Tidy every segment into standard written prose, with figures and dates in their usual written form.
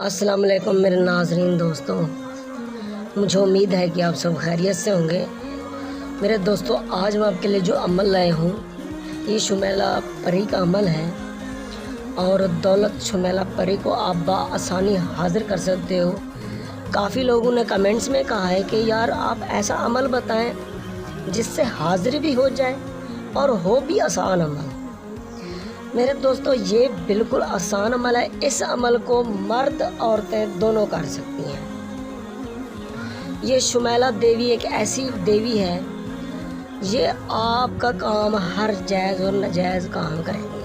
अस्सलाम वालेकुम मेरे नाज़रीन दोस्तों, मुझे उम्मीद है कि आप सब खैरियत से होंगे। मेरे दोस्तों, आज मैं आपके लिए जो अमल लाए हूँ ये शुमेला परी का अमल है और दौलत शुमेला परी को आप बआसानी हाज़िर कर सकते हो। काफ़ी लोगों ने कमेंट्स में कहा है कि यार आप ऐसा अमल बताएं जिससे हाज़िर भी हो जाए और हो भी आसान अमल। मेरे दोस्तों, ये बिल्कुल आसान अमल है। इस अमल को मर्द औरतें दोनों कर सकती हैं। ये शुमेला देवी एक ऐसी देवी है, ये आपका काम हर जायज़ और नाजायज़ काम करेंगे।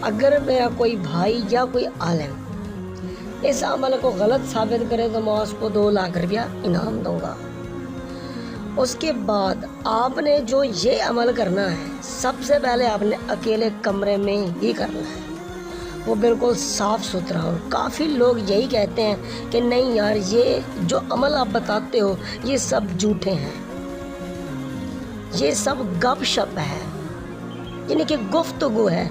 अगर मेरा कोई भाई या कोई आलिम इस अमल को गलत साबित करे तो मैं उसको 2 लाख रुपया इनाम दूंगा। उसके बाद आपने जो ये अमल करना है, सबसे पहले आपने अकेले कमरे में ही करना है, वो बिल्कुल साफ़ सुथरा। और काफ़ी लोग यही कहते हैं कि नहीं यार, ये जो अमल आप बताते हो ये सब झूठे हैं, ये सब गपशप है, यानी कि गुफ्तगू है,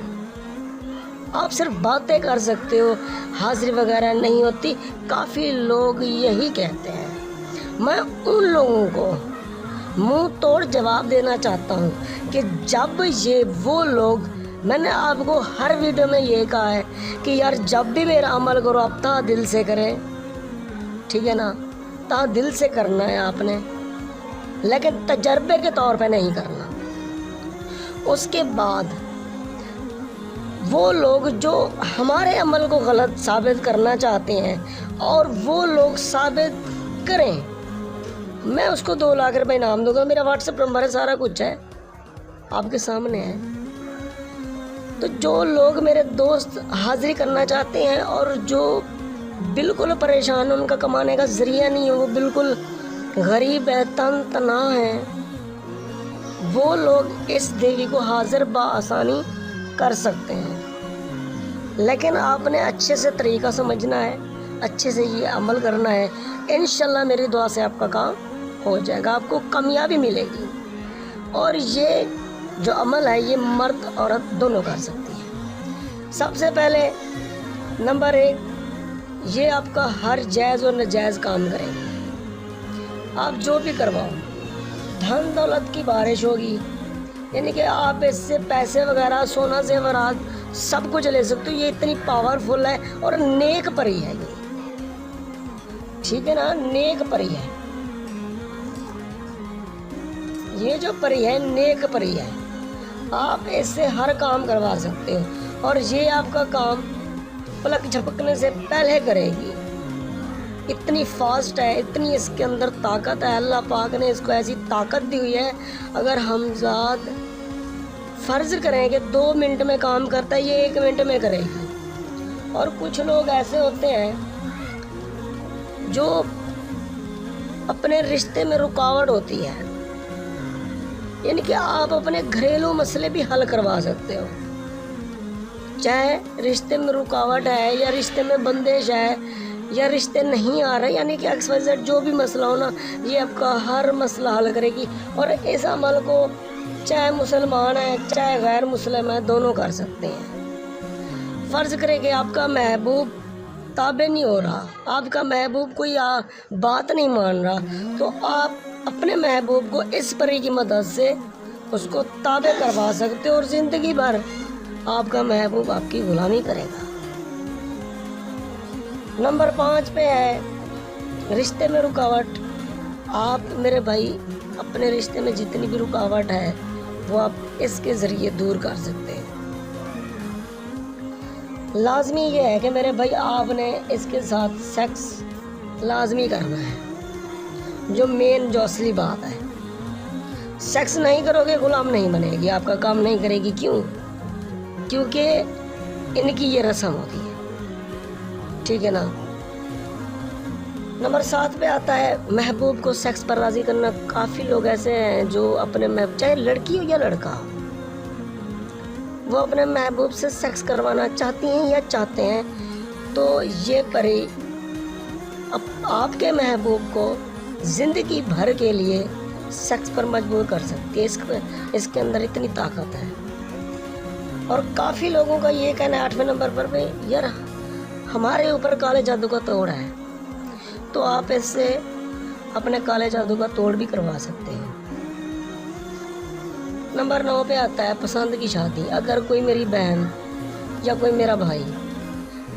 आप सिर्फ बातें कर सकते हो, हाज़िरी वगैरह नहीं होती। काफ़ी लोग यही कहते हैं। मैं उन लोगों को मुंह तोड़ जवाब देना चाहता हूँ कि जब ये वो लोग, मैंने आपको हर वीडियो में ये कहा है कि यार जब भी मेरा अमल करो आप ता दिल से करें, ठीक है ना, ता दिल से करना है आपने, लेकिन तजर्बे के तौर पे नहीं करना। उसके बाद वो लोग जो हमारे अमल को गलत साबित करना चाहते हैं और वो लोग साबित करें, मैं उसको 2 लाख रुपए इनाम दूंगा। मेरा व्हाट्सएप नंबर है, सारा कुछ है आपके सामने है। तो जो लोग मेरे दोस्त हाज़िरी करना चाहते हैं और जो बिल्कुल परेशान है, उनका कमाने का ज़रिया नहीं है, वो बिल्कुल गरीब है, तना है, वो लोग इस देवी को हाज़िर बआसानी कर सकते हैं। लेकिन आपने अच्छे से तरीका समझना है, अच्छे से ये अमल करना है। इंशाल्लाह मेरी दुआ से आपका काम हो जाएगा, आपको कामयाबी मिलेगी। और ये जो अमल है ये मर्द औरत दोनों कर सकती है। सबसे पहले नंबर 1, ये आपका हर जायज़ और नाजायज़ काम करेंगे। आप जो भी करवाओ, धन दौलत की बारिश होगी, यानी कि आप इससे पैसे वगैरह, सोना जेवरात सब कुछ ले सकते हो। ये इतनी पावरफुल है और नेक परी है ये, ठीक है ना, नेक परी है। ये जो परी है नेक परी है, आप इससे हर काम करवा सकते हो और ये आपका काम पलक झपकने से पहले करेगी। इतनी फास्ट है, इतनी इसके अंदर ताकत है, अल्लाह पाक ने इसको ऐसी ताकत दी हुई है। अगर हम ज़ात फ़र्ज़ करें कि 2 मिनट में काम करता है, ये 1 मिनट में करेगी। और कुछ लोग ऐसे होते हैं जो अपने रिश्ते में रुकावट होती है, यानी कि आप अपने घरेलू मसले भी हल करवा सकते हो। चाहे रिश्ते में रुकावट है या रिश्ते में बंदिश है या रिश्ते नहीं आ रहे, यानी कि XYZ जो भी मसला हो ना, ये आपका हर मसला हल करेगी। और इस अमल को चाहे मुसलमान है चाहे गैर मुस्लिम है, दोनों कर सकते हैं। फ़र्ज़ करें कि आपका महबूब ताबे नहीं हो रहा, आपका महबूब कोई बात नहीं मान रहा, तो आप अपने महबूब को इस परी की मदद से उसको ताबे करवा सकते हो और ज़िंदगी भर आपका महबूब आपकी गुलामी करेगा। नंबर 5 पे है रिश्ते में रुकावट। आप मेरे भाई अपने रिश्ते में जितनी भी रुकावट है वो आप इसके ज़रिए दूर कर सकते हैं। लाजमी ये है कि मेरे भाई आपने इसके साथ सेक्स लाजमी करना है, जो मेन जो असली बात है। सेक्स नहीं करोगे गुलाम नहीं बनेगी, आपका काम नहीं करेगी। क्यों? क्योंकि इनकी ये रस्म होती है, ठीक है ना। नंबर 7 पे आता है महबूब को सेक्स पर राज़ी करना। काफ़ी लोग ऐसे हैं जो अपने महबूब, चाहे लड़की हो या लड़का, वो अपने महबूब से सेक्स करवाना चाहती हैं या चाहते हैं, तो ये परी आपके महबूब को ज़िंदगी भर के लिए सेक्स पर मजबूर कर सकती है। इसके अंदर इतनी ताकत है। और काफ़ी लोगों का ये कहना है 8वें नंबर पर भी, यार ہمارے اوپر کالے جادو کا توڑ ہے تو آپ اس سے اپنے کالے جادو کا توڑ بھی کروا سکتے ہیں۔ نمبر 9 پہ آتا ہے پسند کی شادی۔ اگر کوئی میری بہن یا کوئی میرا بھائی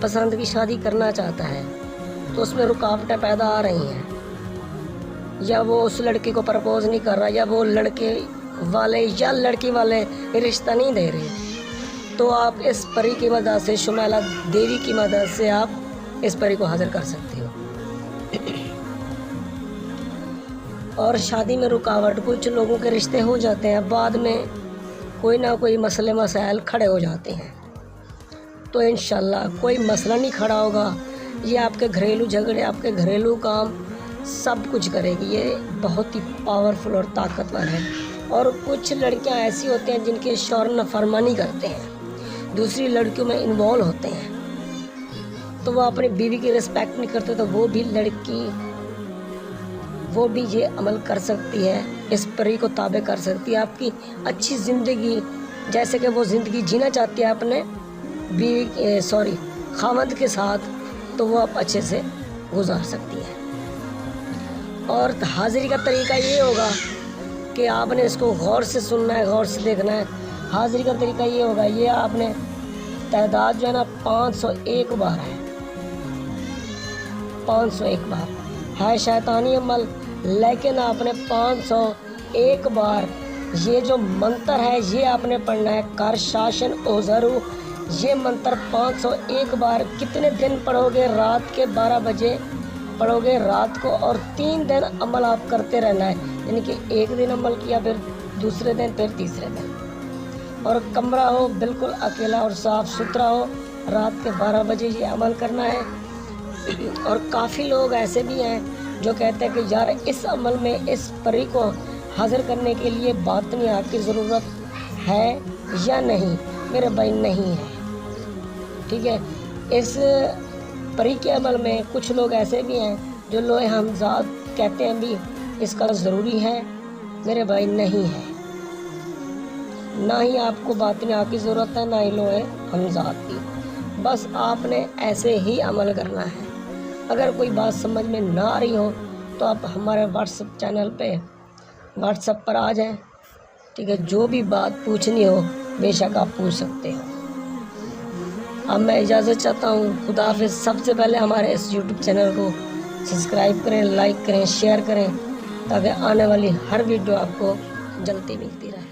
پسند کی شادی کرنا چاہتا ہے تو اس میں رکاوٹیں پیدا آ رہی ہیں، یا وہ اس لڑکی کو پرپوز نہیں کر رہا، یا وہ لڑکے والے یا لڑکی والے رشتہ نہیں دے رہے، تو آپ اس پری کی مدد سے، شمیلہ دیوی کی مدد سے آپ اس پری کو حاضر کر سکتے ہو۔ اور شادی میں رکاوٹ، کچھ لوگوں کے رشتے ہو جاتے ہیں، بعد میں کوئی نہ کوئی مسئلے مسائل کھڑے ہو جاتے ہیں، تو انشاءاللہ کوئی مسئلہ نہیں کھڑا ہوگا۔ یہ آپ کے گھریلو جھگڑے، آپ کے گھریلو کام سب کچھ کرے گی۔ یہ بہت ہی پاورفل اور طاقتور ہے۔ اور کچھ لڑکیاں ایسی ہوتی ہیں جن کے شوہر نافرمانی کرتے ہیں، دوسری لڑکیوں میں انوالو ہوتے ہیں، تو وہ اپنی بیوی کی رسپیکٹ نہیں کرتے، تو وہ بھی لڑکی وہ بھی یہ عمل کر سکتی ہے، اس پری کو تابع کر سکتی ہے۔ آپ کی اچھی زندگی، جیسے کہ وہ زندگی جینا چاہتی ہے اپنے خاوند کے ساتھ، تو وہ آپ اچھے سے گزار سکتی ہے۔ اور حاضری کا طریقہ یہ ہوگا کہ آپ نے اس کو غور سے سننا ہے، غور سے دیکھنا ہے۔ حاضری کا طریقہ یہ ہوگا، یہ آپ نے تعداد جو ہے نا 501 بار ہے، 501 بار ہے شیطانی عمل، لیکن آپ نے 501 بار یہ جو منتر ہے یہ آپ نے پڑھنا ہے، کر شاشن اوزرو۔ یہ منتر 501 بار کتنے دن پڑھو گے؟ رات کے 12 بجے پڑھو گے رات کو، اور 3 دن عمل آپ کرتے رہنا ہے، یعنی کہ ایک دن عمل کیا، پھر دوسرے دن، پھر تیسرے دن۔ اور کمرہ ہو بالکل اکیلا اور صاف ستھرا ہو، رات کے 12 بجے یہ عمل کرنا ہے۔ اور کافی لوگ ایسے بھی ہیں جو کہتے ہیں کہ یار اس عمل میں اس پری کو حاضر کرنے کے لیے باطنی آگ کی ضرورت ہے یا نہیں؟ میرے بھائی نہیں ہے، ٹھیک ہے۔ اس پری کے عمل میں کچھ لوگ ایسے بھی ہیں جو لوح ہمزاد کہتے ہیں بھی اس کا ضروری ہے، میرے بھائی نہیں ہے، نہ ہی آپ کو باطنی آگ کی ضرورت ہے، نہ ہی لوح ہمزاد کی، بس آپ نے ایسے ہی عمل کرنا ہے۔ اگر کوئی بات سمجھ میں نہ آ رہی ہو تو آپ ہمارے واٹس ایپ چینل پہ واٹس ایپ پر آ جائیں، ٹھیک ہے، جو بھی بات پوچھنی ہو بے شک آپ پوچھ سکتے ہو۔ اب میں اجازت چاہتا ہوں، خدا حافظ۔ سب سے پہلے ہمارے اس یوٹیوب چینل کو سبسکرائب کریں، لائک کریں، شیئر کریں، تاکہ آنے والی ہر ویڈیو آپ کو جلدی ملتی رہے۔